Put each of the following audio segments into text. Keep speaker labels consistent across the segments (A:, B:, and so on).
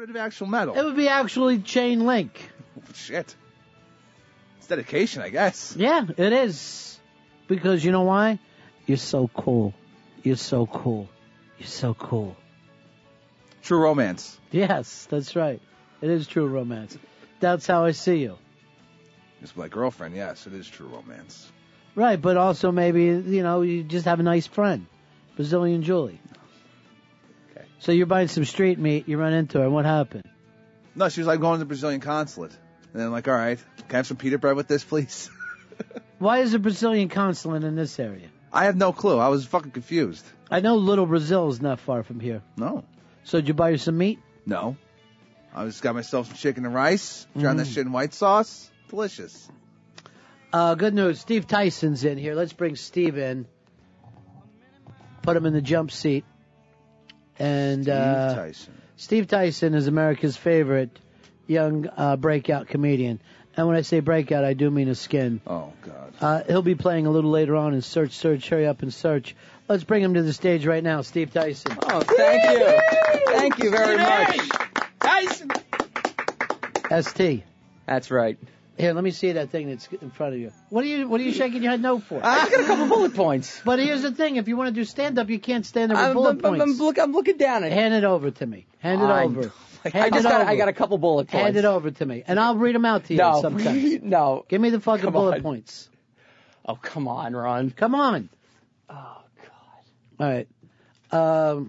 A: would be actual metal.
B: It would be actually chain link.
A: Shit. It's dedication, I guess.
B: Yeah, it is. Because you know why? You're so cool. You're so cool. You're so cool.
A: True romance.
B: Yes, that's right. It is true romance. That's how I see you.
A: It's my girlfriend, yes, it is true romance.
B: Right, but also maybe, you just have a nice friend. Brazilian Julie.
A: Okay.
B: So you're buying some street meat, you run into her, and what happened?
A: No, she was like going to the Brazilian consulate. And then I'm like, all right, can I have some pita bread with this, please?
B: Why is a Brazilian consulate in this area?
A: I have no clue. I was fucking confused.
B: I know Little Brazil is not far from here.
A: No.
B: So did you buy her some meat?
A: No. I just got myself some chicken and rice, drowned that shit in white sauce. Delicious.
B: Good news. Steve Tyson's in here. Let's bring Steve in. Put him in the jump seat. And Steve Tyson is America's favorite young breakout comedian. And when I say breakout, I do mean a skin.
A: Oh, God.
B: He'll be playing a little later on in Search, Hurry Up and Search. Let's bring him to the stage right now, Steve Tyson.
C: Oh, thank you. Thank you very much.
A: Tyson.
B: ST.
C: That's right.
B: Here, let me see that thing that's in front of you. What are you shaking your head no for?
C: I got a couple bullet points.
B: But here's the thing. If you want to do stand-up, you can't stand there with bullet points.
C: I'm looking down at it.
B: Hand it over to me. Hand it over.
C: I got a couple bullet points.
B: Hand it over to me. And I'll read them out to you sometimes.
C: No.
B: Give me the fucking bullet points.
C: Oh, come on, Ron.
B: Come on.
C: Oh, God.
B: All right. All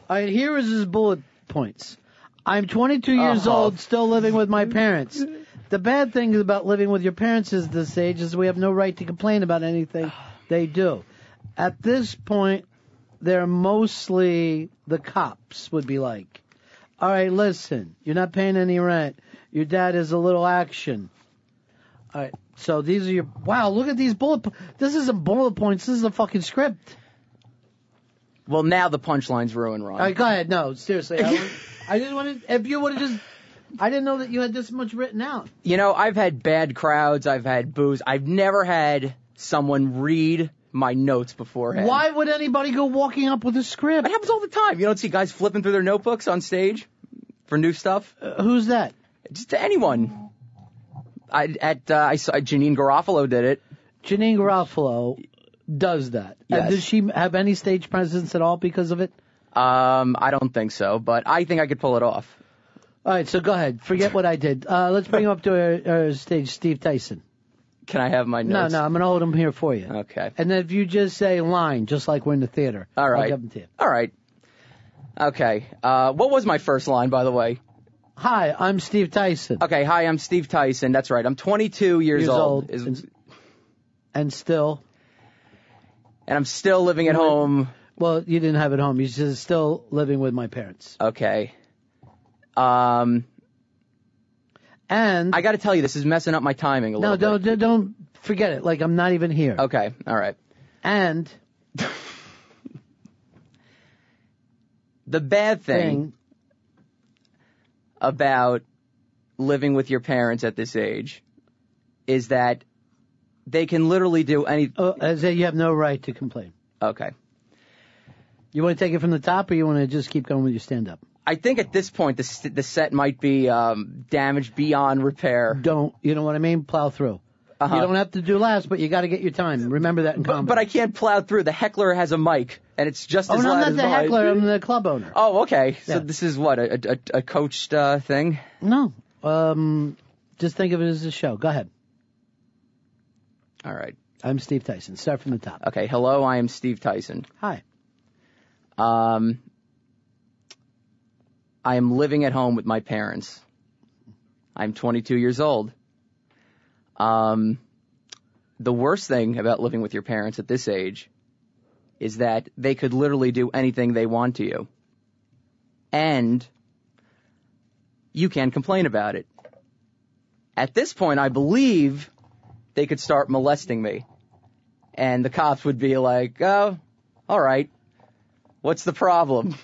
B: right, here is his bullet points. I'm 22 years old, still living with my parents. The bad thing about living with your parents at this age is we have no right to complain about anything they do. At this point, they're mostly the cops would be like, all right, listen, you're not paying any rent. Your dad is a little action. All right, so these are your, wow, look at these this isn't bullet points, this is a fucking script.
C: Well, now the punchline's ruined, Ron.
B: All right, go ahead. No, seriously. I just wanted, if you would have just, I didn't know that you had this much written out.
C: I've had bad crowds. I've had booze. I've never had someone read my notes beforehand.
B: Why would anybody go walking up with a script?
C: It happens all the time. You don't see guys flipping through their notebooks on stage for new stuff?
B: Who's that?
C: Just to anyone. I saw Janine Garofalo did it.
B: Janine Garofalo does that.
C: Yes.
B: Does she have any stage presence at all because of it?
C: I don't think so, but I think I could pull it off.
B: All right, so go ahead. Forget what I did. Let's bring him up to our stage, Steve Tyson.
C: Can I have my notes?
B: No, I'm going to hold him here for you.
C: Okay.
B: And then if you just say line, just like we're in the theater,
C: all right.
B: I'll give them to you.
C: All right. Okay. What was my first line, by the way?
B: Hi, I'm Steve Tyson.
C: Okay, hi, I'm Steve Tyson. That's right. I'm 22 years old.
B: And still?
C: And I'm still living at home.
B: Well, you didn't have it home. You're just still living with my parents.
C: Okay.
B: And
C: I got to tell you, this is messing up my timing a little bit.
B: No, don't forget it. Like I'm not even here.
C: Okay, all right.
B: And
C: the bad thing about living with your parents at this age is that they can literally do anything.
B: You have no right to complain.
C: Okay.
B: You want to take it from the top, or you want to just keep going with your stand-up?
C: I think at this point the set might be damaged beyond repair.
B: You know what I mean? Plow through. You don't have to do last, but you got to get your time. Remember that in comedy.
C: But I can't plow through. The heckler has a mic, and it's just as loud as mine.
B: I'm not the heckler. I'm the club owner.
C: Oh, okay.
B: Yeah.
C: So this is what, a coached thing?
B: No. Just think of it as a show. Go ahead.
C: All right.
B: I'm Steve Tyson. Start from the top.
C: Okay. Hello, I am Steve Tyson.
B: Hi.
C: I am living at home with my parents. I'm 22 years old. The worst thing about living with your parents at this age is that they could literally do anything they want to you. And you can't complain about it. At this point, I believe they could start molesting me. And the cops would be like, oh, all right. What's the problem?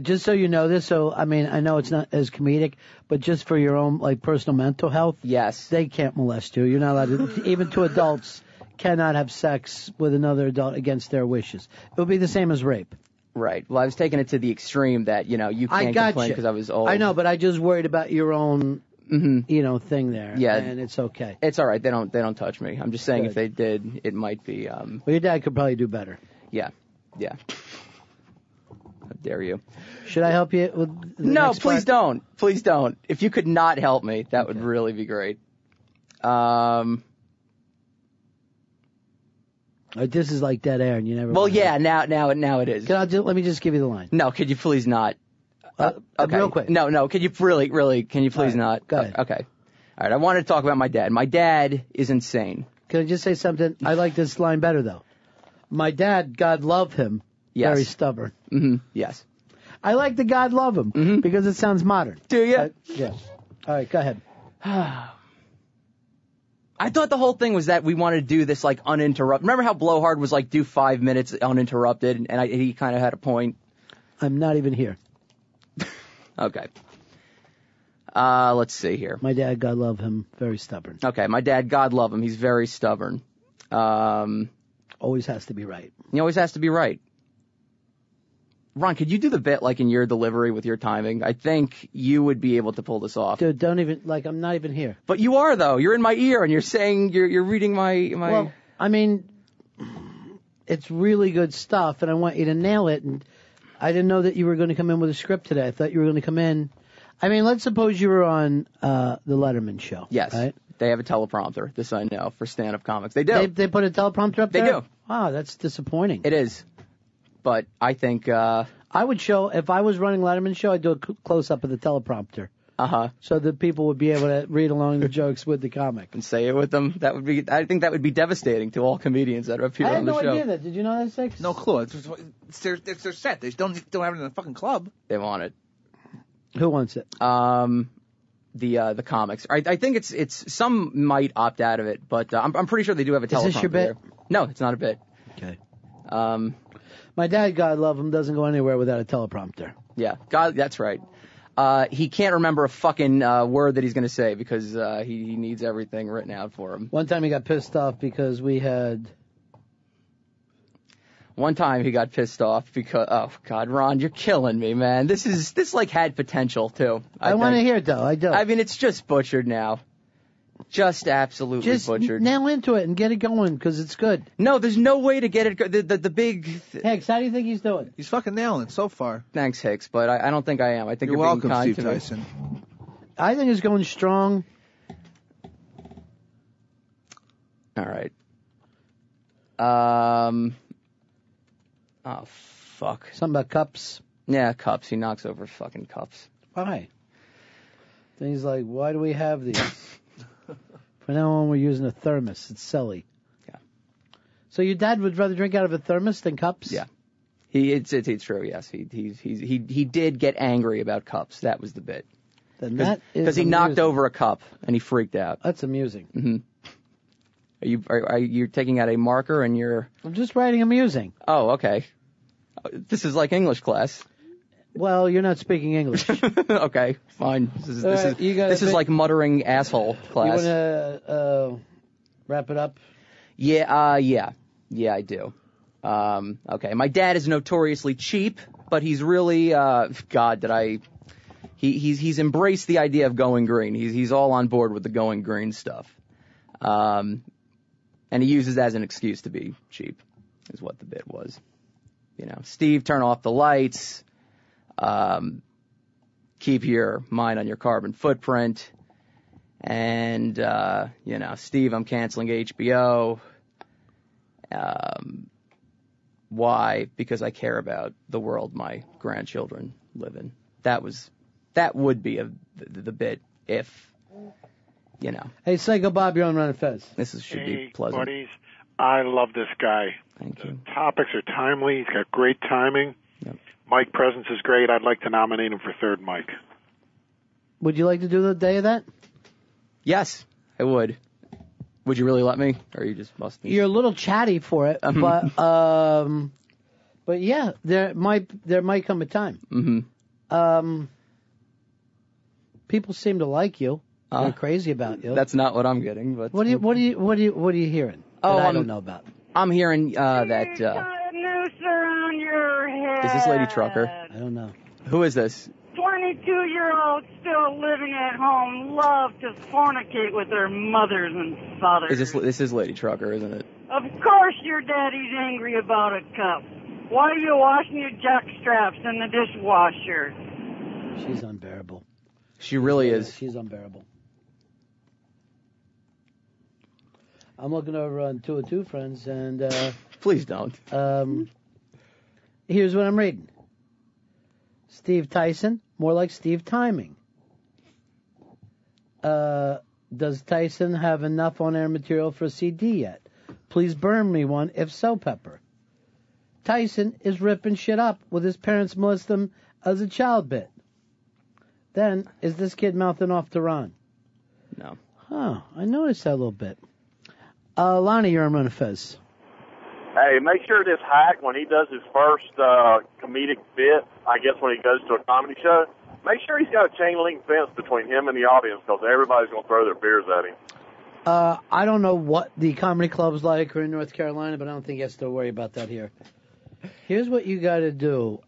B: Just so you know this, I know it's not as comedic, but just for your own, personal mental health.
C: Yes.
B: They can't molest you. You're not allowed to, even to adults, cannot have sex with another adult against their wishes. It would be the same as rape.
C: Right. Well, I was taking it to the extreme that, you can't complain because I was old.
B: I know, but I just worried about your own, thing there.
C: Yeah.
B: And it's okay.
C: It's all right. They don't touch me. I'm just saying
B: Good.
C: if they did, it might be.
B: Well, your dad could probably do better.
C: Yeah. How dare you?
B: Should I help you with the
C: No,
B: next
C: please
B: part?
C: don't. Please don't. If you could not help me, that would really be great.
B: This is like dead air, and you never.
C: Well, yeah. Now it is.
B: Let me just give you the line.
C: No, could you please not? Okay.
B: Real quick.
C: No. Could you really? Can you please not?
B: Go ahead.
C: Okay. All right. I wanted to talk about my dad. My dad is insane.
B: Can I just say something? I like this line better though. My dad, God love him,
C: Yes.
B: very stubborn.
C: Yes.
B: I like the God love him because it sounds modern.
C: Do you?
B: Yeah. All right, go ahead.
C: I thought the whole thing was that we wanted to do this like uninterrupted. Remember how Blowhard was like do 5 minutes uninterrupted, and he kind of had a point.
B: I'm not even here.
C: Okay. Let's see here.
B: My dad, God love him, very stubborn.
C: Okay, my dad, God love him, he's very stubborn.
B: Always has to be right.
C: He always has to be right. Ron, could you do the bit like in your delivery with your timing? I think you would be able to pull this off.
B: Dude, don't even, I'm not even here.
C: But you are though. You're in my ear and you're saying you're reading my.
B: Well, I mean, it's really good stuff, and I want you to nail it. And I didn't know that you were going to come in with a script today. I thought you were going to come in. I mean, let's suppose you were on the Letterman show.
C: Yes.
B: Right?
C: They have a teleprompter. This I know for stand-up comics. They do.
B: They put a teleprompter up
C: there?
B: there?
C: They do.
B: Wow, that's disappointing.
C: It is. But I think.
B: I would show, if I was running Letterman's show, I'd do a close-up of the teleprompter. So that people would be able to read along the jokes with the comic.
C: And say it with them. I think that would be devastating to all comedians that appear on the show.
B: I had no idea that. Did you know that, Six?
A: No clue. It's their set. They don't have it in a fucking club.
C: They want it.
B: Who wants it?
C: The comics. I think it's some might opt out of it, but I'm pretty sure they do have a teleprompter.
B: Is this your bit?
C: There. No, it's not a bit.
B: Okay. My dad, God love him, doesn't go anywhere without a teleprompter.
C: Yeah, God, that's right. He can't remember a fucking word that he's going to say because he needs everything written out for him.
B: One time he got pissed off because we had...
C: One time he got pissed off because... Oh, God, Ron, you're killing me, man. This like had potential, too.
B: I want to hear it, though. I do.
C: I mean, it's just butchered now. Just absolutely butchered.
B: Nail into it and get it going, because it's good.
C: No, there's no way to get it. The big...
B: Hicks, how do you think he's doing?
A: He's fucking nailing it so far.
C: Thanks, Hicks, but I don't think I am. I think
A: You're
C: being
A: welcome,
C: kind
A: Steve
C: to
A: Tyson.
C: Me.
B: I think it's going strong.
C: All right. Oh, fuck.
B: Something about cups.
C: Yeah, cups. He knocks over fucking cups.
B: Why? Things like, why do we have these? From now on, we're using a thermos. It's silly.
C: Yeah.
B: So your dad would rather drink out of a thermos than cups?
C: Yeah. It's true. Yes. He did get angry about cups. That was the bit.
B: Then that is
C: because he knocked over a cup and he freaked out.
B: That's amusing.
C: Are you taking out a marker and you're?
B: I'm just writing amusing.
C: Oh, okay. This is like English class.
B: Well, you're not speaking English.
C: Okay, fine. This is like muttering asshole class.
B: You want to wrap it up?
C: Yeah, I do. Okay, my dad is notoriously cheap, but he's really he's embraced the idea of going green. He's all on board with the going green stuff. And he uses that as an excuse to be cheap, is what the bit was. Steve, turn off the lights. Keep your mind on your carbon footprint. And, Steve, I'm canceling HBO. Why? Because I care about the world my grandchildren live in. That would be the bit if,
B: Hey, Psycho Bob, you're on Run and Fez.
C: Should be pleasant.
D: Buddies, I love this guy.
C: Thank you.
D: The topics are timely. He's got great timing.
C: Yep.
D: Mike Presence is great. I'd like to nominate him for third Mike.
B: Would you like to do the day of that?
C: Yes, I would. Would you really let me, or you just must?
B: You're a little chatty for it, but yeah, there might come a time.
C: Mm-hmm.
B: People seem to like you. They're crazy about you.
C: That's not what I'm getting, but
B: What are you hearing?
C: Oh,
B: I don't know about.
C: I'm hearing that.
E: Got a noose around your head.
C: Is this Lady Trucker?
B: I don't know.
C: Who is this?
E: 22-year-olds still living at home love to fornicate with their mothers and fathers.
C: This is Lady Trucker, isn't it?
E: Of course your daddy's angry about a cup. Why are you washing your jock straps in the dishwasher?
B: She's unbearable.
C: She really is.
B: She's unbearable. I'm looking over on 202 Friends, and
C: Please don't.
B: here's what I'm reading. Steve Tyson, more like Steve Timing. Does Tyson have enough on-air material for a CD yet? Please burn me one, if so, Pepper. Tyson is ripping shit up with his parents molest him as a child bit. Then, is this kid mouthing off to Ron?
C: No.
B: Oh, I noticed that a little bit. Lonnie, you're on Fez.
F: Hey, make sure this hack, when he does his first comedic bit, I guess when he goes to a comedy show, make sure he's got a chain link fence between him and the audience, because everybody's going to throw their beers at him.
B: I don't know what the comedy club's like or in North Carolina, but I don't think he has to worry about that here. Here's what you got to do,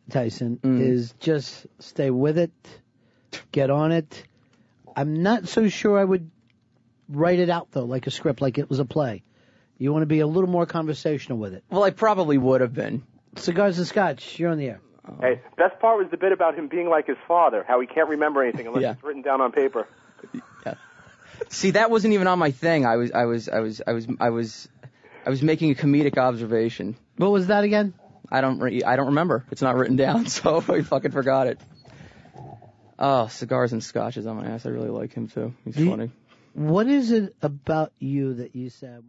B: Tyson, is just stay with it, get on it. I'm not so sure I would write it out, though, like a script, like it was a play. You want to be a little more conversational with it.
C: Well, I probably would have been.
B: Cigars and Scotch, you're on the air.
G: Hey, best part was the bit about him being like his father, how he can't remember anything unless it's written down on paper.
C: Yeah. See, that wasn't even on my thing. I was making a comedic observation.
B: What was that again?
C: I don't remember. It's not written down, so I fucking forgot it. Oh, Cigars and Scotch is on my ass. I really like him too. He's funny.
B: What is it about you that you said?